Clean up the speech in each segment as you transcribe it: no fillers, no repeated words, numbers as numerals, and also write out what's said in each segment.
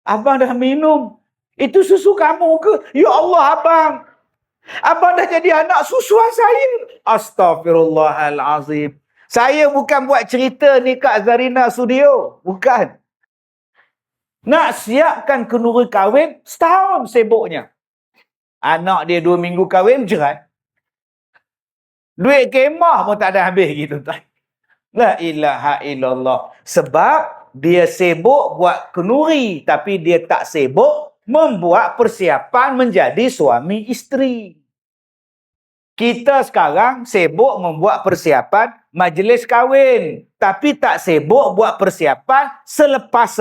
Abang dah minum. Itu susu kamu ke? Ya Allah, abang. Abang dah jadi anak susuan saya. Astaghfirullahalazim. Saya bukan buat cerita ni kat Zarina Studio. Bukan. Nak siapkan kenduri kahwin, setahun sibuknya. Anak dia 2 minggu kahwin, cerai. Duit kemah pun tak ada habis gitu. La ilaha illallah. Sebab dia sibuk buat kenduri, tapi dia tak sibuk membuat persiapan menjadi suami isteri. Kita sekarang sibuk membuat persiapan majlis kahwin, tapi tak sibuk buat persiapan selepas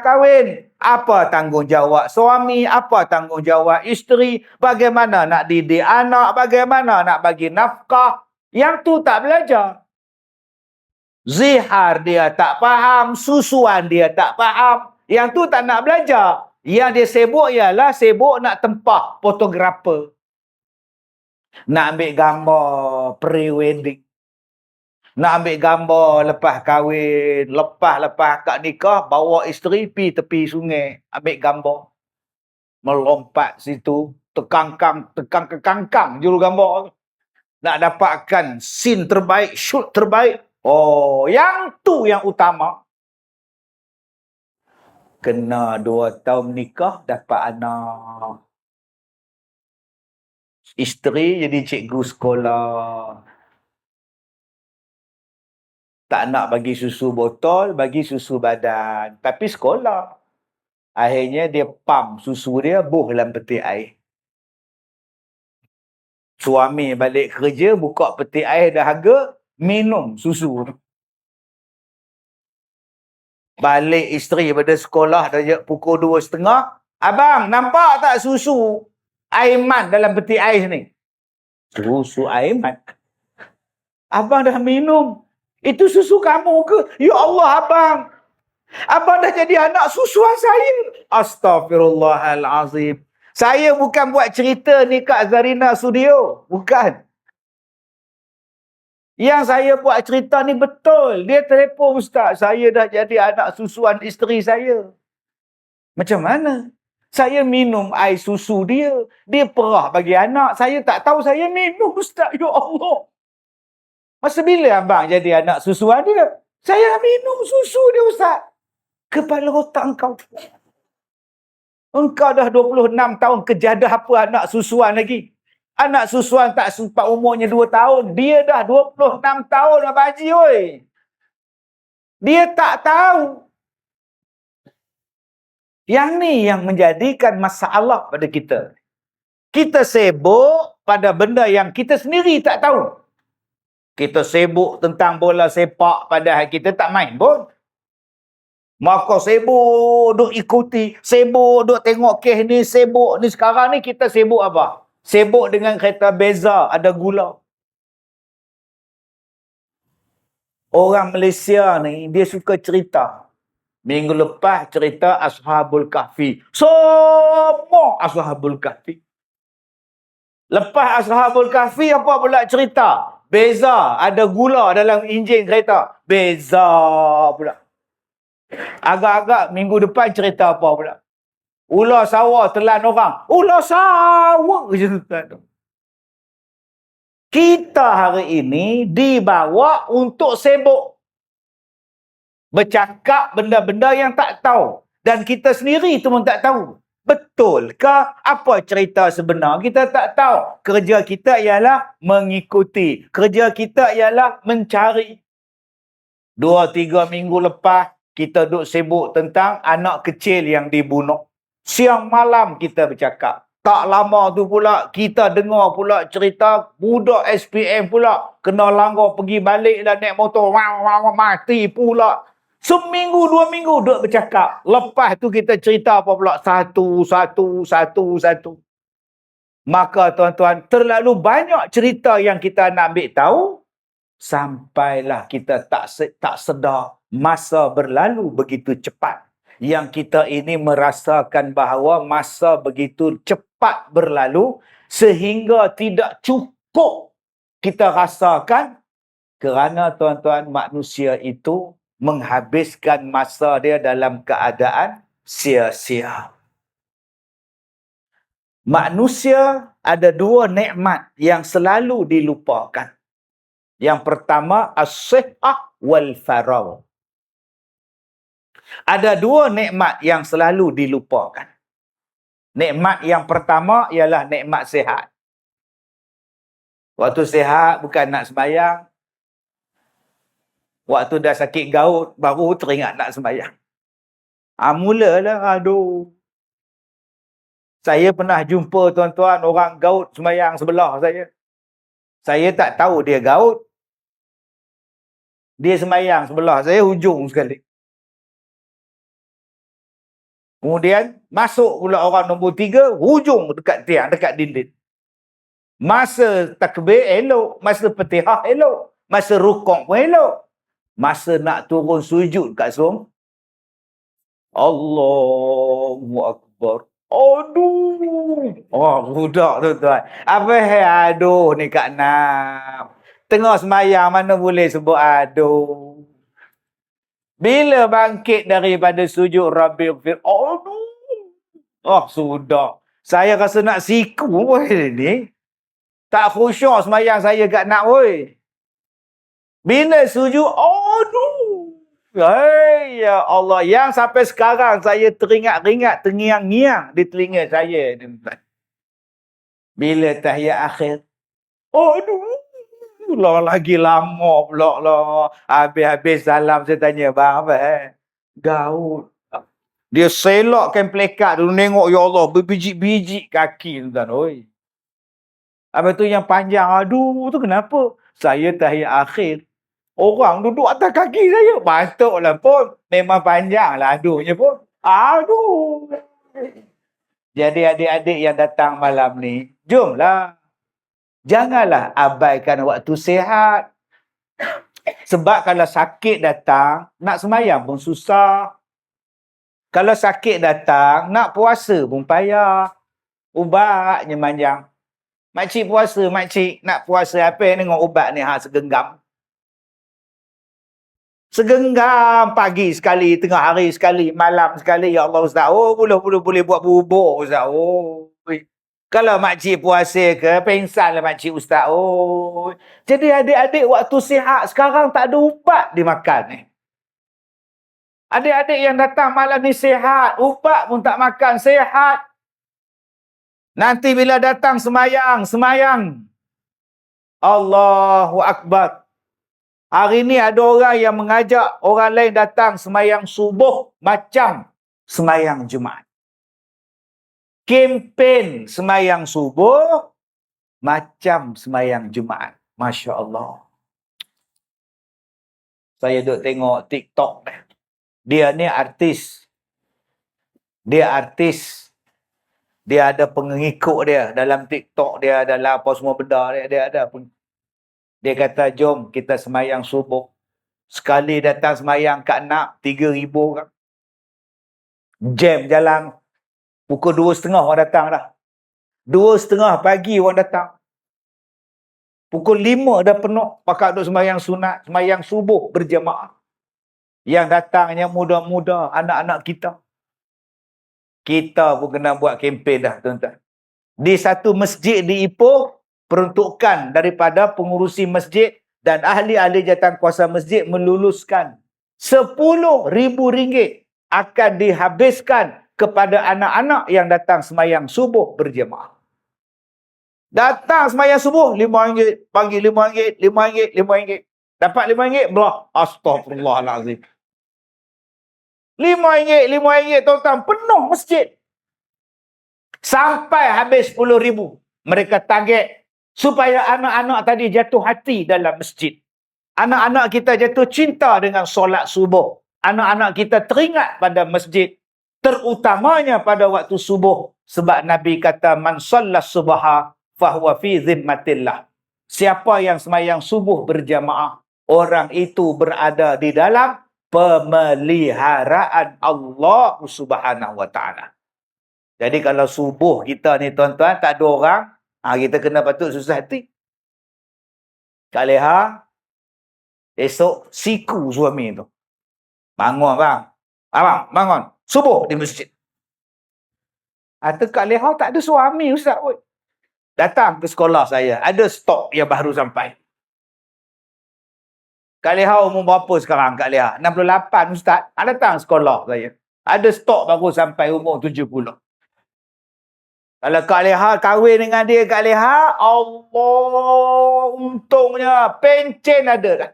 kahwin. Apa tanggungjawab suami, apa tanggungjawab isteri, bagaimana nak didik anak, bagaimana nak bagi nafkah. Yang tu tak belajar. Zihar dia tak faham, susuan dia tak faham. Yang tu tak nak belajar. Yang dia sibuk ialah sibuk nak tempah fotografer. Nak ambil gambar pre-wedding. Nak ambil gambar lepas kahwin. Lepas akad nikah, bawa isteri pergi tepi sungai. Ambil gambar. Melompat situ. Tekang-kangkang juru gambar. Nak dapatkan scene terbaik, shoot terbaik. Oh, yang tu yang utama. Kena 2 tahun nikah, dapat anak. Isteri jadi cikgu sekolah. Tak nak bagi susu botol, bagi susu badan. Tapi sekolah. Akhirnya dia pump susu dia, buh dalam peti air. Suami balik kerja, buka peti air dahaga, minum susu. Balik isteri pada sekolah dah pukul 2.30. Abang, nampak tak susu Aiman dalam peti air ni? Susu Aiman? Abang dah minum. Itu susu kamu ke? Ya Allah, abang. Abang dah jadi anak susuan saya. Astaghfirullahalazim. Saya bukan buat cerita ni kat Zarina Studio. Bukan. Yang saya buat cerita ni betul. Dia telefon, Ustaz. Saya dah jadi anak susuan isteri saya. Macam mana? Saya minum air susu dia. Dia perah bagi anak. Saya tak tahu saya minum, Ustaz. Ya Allah. Masa bila abang jadi anak susuan dia? Saya minum susu dia, Ustaz. Kepala otak engkau. Engkau dah 26 tahun kejadah apa anak susuan lagi? Anak susuan tak sempat umurnya 2 tahun. Dia dah 26 tahun, Abang Haji, oi. Dia tak tahu. Yang ni yang menjadikan masalah pada kita. Kita sibuk pada benda yang kita sendiri tak tahu. Kita sibuk tentang bola sepak padahal kita tak main pun. Maka sibuk duk ikuti, sibuk duk tengok kes ni, sibuk ni. Sekarang ni kita sibuk apa? Sibuk dengan kereta Beza, ada gula. Orang Malaysia ni, dia suka cerita. Minggu lepas cerita Ashabul Kahfi. Semua Ashabul Kahfi. Lepas Ashabul Kahfi, apa pula cerita? Beza, ada gula dalam enjin kereta. Beza pula. Agak-agak minggu depan cerita apa pula? Ular sawah telan orang. Ular sawah. Kita hari ini dibawa untuk sibuk. Bercakap benda-benda yang tak tahu. Dan kita sendiri tu pun tak tahu. Betul ke apa cerita sebenar? Kita tak tahu. Kerja kita ialah mengikuti. Kerja kita ialah mencari. 2-3 minggu lepas, kita duk sibuk tentang anak kecil yang dibunuh. Siang malam kita bercakap. Tak lama tu pula, kita dengar pula cerita budak SPM pula kena langgar pergi balik dan naik motor. Mati pula. Seminggu, 2 minggu duk bercakap. Lepas tu kita cerita apa pula? Satu. Maka tuan-tuan, terlalu banyak cerita yang kita nak ambil tahu, sampailah kita tak sedar masa berlalu begitu cepat. Yang kita ini merasakan bahawa masa begitu cepat berlalu sehingga tidak cukup kita rasakan kerana tuan-tuan manusia itu menghabiskan masa dia dalam keadaan sia-sia. Manusia ada dua nikmat yang selalu dilupakan. Yang pertama, as-sihhah wal faragh. Ada dua nikmat yang selalu dilupakan. Nikmat yang pertama ialah nikmat sihat. Waktu sihat bukan nak sembahyang. Waktu dah sakit gaut baru teringat nak sembahyang. Mulalah aduh. Saya pernah jumpa tuan-tuan orang gaut sembahyang sebelah saya. Saya tak tahu dia gaut. Dia sembahyang sebelah saya hujung sekali. Kemudian masuk pula orang nombor 3, hujung dekat tiang, dekat dinding. Masa takbir elok, masa Fatihah elok, masa rukuk pun elok. Masa nak turun sujud kat semua, Allahu Akbar. Aduh. Oh, budak tuan-tuan. Apa aduh ni Kak Nam? Tengah sembahyang mana boleh sebut aduh. Bila bangkit daripada sujud Rabbi Ghafir, aduh. Oh, sudah. Saya rasa nak siku pun ni. Tak khusyuk sembahyang saya Kak Nak woi. Bila sujud, aduh. Hai ya Allah, yang sampai sekarang saya teringat-ingat terngiang-ngiang di telinga saya. Bila tahiyat akhir, aduh, lah lagi lama pula lah. Habis-habis salam saya tanya, bang apa gaut. Dia selokkan plekat dulu, nengok ya Allah berbiji-biji kaki tuan oi. Habis tu yang panjang, aduh tu kenapa? Saya tahiyat akhir. Orang duduk atas kaki saya. Patutlah pun. Memang panjang lah aduhnya pun. Aduh. Jadi adik-adik yang datang malam ni, jomlah. Janganlah abaikan waktu sihat. Sebab kalau sakit datang, nak sembahyang pun susah. Kalau sakit datang, nak puasa pun payah. Ubatnya panjang. Makcik puasa, makcik. Nak puasa apa dengan ubat ni? Segenggam. Segenggam pagi sekali, tengah hari sekali, malam sekali. Ya Allah Ustaz. Oh, boleh buat bubuk Ustaz. Oh. Kalau makcik puasa ke, pengsan lah makcik Ustaz. Oh. Jadi adik-adik waktu sihat, sekarang tak ada ubat dimakan ni. Adik-adik yang datang malam ni sihat, ubat pun tak makan, sihat. Nanti bila datang semayang. Allahu Akbar. Hari ni ada orang yang mengajak orang lain datang semayang subuh macam semayang Jumaat. Kempen semayang subuh macam semayang Jumaat. Masya Allah. Saya duk tengok TikTok. Dia ni artis. Dia artis. Dia ada pengikut dia dalam TikTok dia, dalam apa semua benda dia ada pun. Dia kata, jom kita semayang subuh. Sekali datang semayang Kak Nak, 3,000 orang. Jam jalan. Pukul 2.30 orang datang dah. 2.30 pagi orang datang. Pukul 5 dah penuh. Pakat duduk semayang sunat, semayang subuh berjemaah. Yang datangnya muda-muda, anak-anak kita. Kita pun kena buat kempen dah, tuan-tuan. Di satu masjid di Ipoh, peruntukan daripada pengurusi masjid dan ahli-ahli jawatankuasa masjid meluluskan RM10,000 akan dihabiskan kepada anak-anak yang datang semayang subuh berjemaah. Datang semayang subuh RM5, panggil RM5, RM5, RM5. Dapat RM5, belah. Astaghfirullahalazim. RM5, RM5, tuan-tuan, penuh masjid. Sampai habis RM10,000. Mereka target supaya anak-anak tadi jatuh hati dalam masjid. Anak-anak kita jatuh cinta dengan solat subuh. Anak-anak kita teringat pada masjid. Terutamanya pada waktu subuh. Sebab Nabi kata, man sallas subha fahuwa fi zimmatillah. Siapa yang semayang subuh berjamaah, orang itu berada di dalam pemeliharaan Allah Subhanahu wa ta'ala. Jadi kalau subuh kita ni tuan-tuan tak ada orang, kita kena patut susah hati. Kak Leha, esok siku suami tu. Bangun bang. Abang, bangun. Subuh di masjid. Kak Leha tak ada suami Ustaz pun. Datang ke sekolah saya. Ada stok yang baru sampai. Kak Leha umur berapa sekarang Kak Leha? 68 Ustaz. Datang sekolah saya. Ada stok baru sampai umur 70. Kalau Kak Leha kahwin dengan dia, Kak Leha, Allah, untungnya pencen ada kan.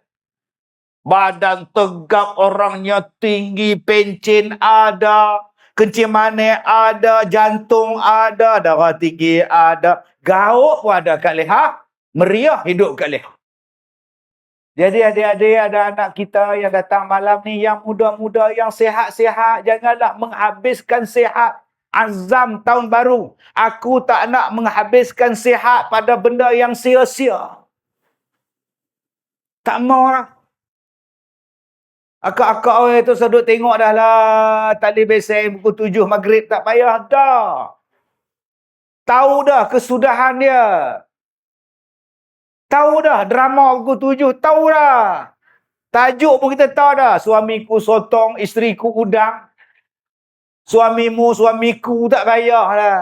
Badan tegap, orangnya tinggi, pencen ada, kencing manis ada, jantung ada, darah tinggi ada, gauk pun ada Kak Leha. Meriah hidup Kak Leha. Jadi adik-adik, ada anak kita yang datang malam ni, yang muda-muda, yang sihat-sihat, janganlah menghabiskan sihat. Azam tahun baru. Aku tak nak menghabiskan sihat pada benda yang sia-sia. Tak mau lah. Akak-akak orang itu sedut tengok dah lah. Tali beseng pukul 7 maghrib tak payah dah. Tahu dah kesudahan dia. Tahu dah drama pukul 7. Tahu dah. Tajuk pun kita tahu dah. Suamiku sotong, isteriku udang. Suamimu, suamiku tak payah lah.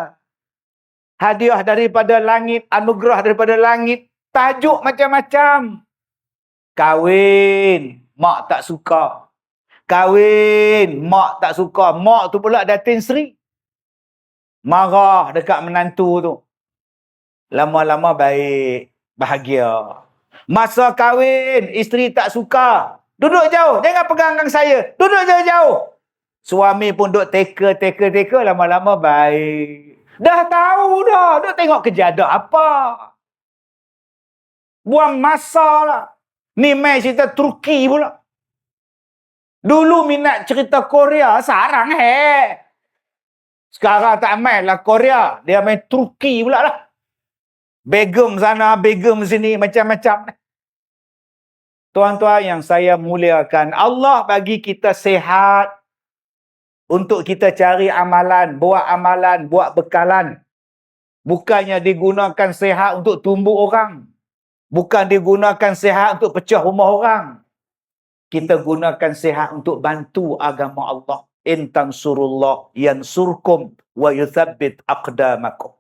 Hadiah daripada langit, anugerah daripada langit. Tajuk macam-macam. Kahwin, mak tak suka. Kahwin, mak tak suka. Mak tu pula Datin Sri. Marah dekat menantu tu. Lama-lama baik, bahagia. Masa kahwin, isteri tak suka. Duduk jauh, jangan pegang dengan saya. Duduk jauh-jauh. Suami pun duk teka, lama-lama baik. Dah tahu dah, duk tengok kejadian apa. Buang masa lah. Ni main cerita Turki pula. Dulu minat cerita Korea, sarang Sekarang tak main lah Korea, dia main Turki pula lah. Begum sana, begum sini, macam-macam. Tuan-tuan yang saya muliakan, Allah bagi kita sehat untuk kita cari amalan, buat bekalan. Bukannya digunakan sehat untuk tumbuk orang. Bukan digunakan sehat untuk pecah rumah orang. Kita gunakan sehat untuk bantu agama Allah. In tansurullah yansurkum wa yuthabbit aqdamakum.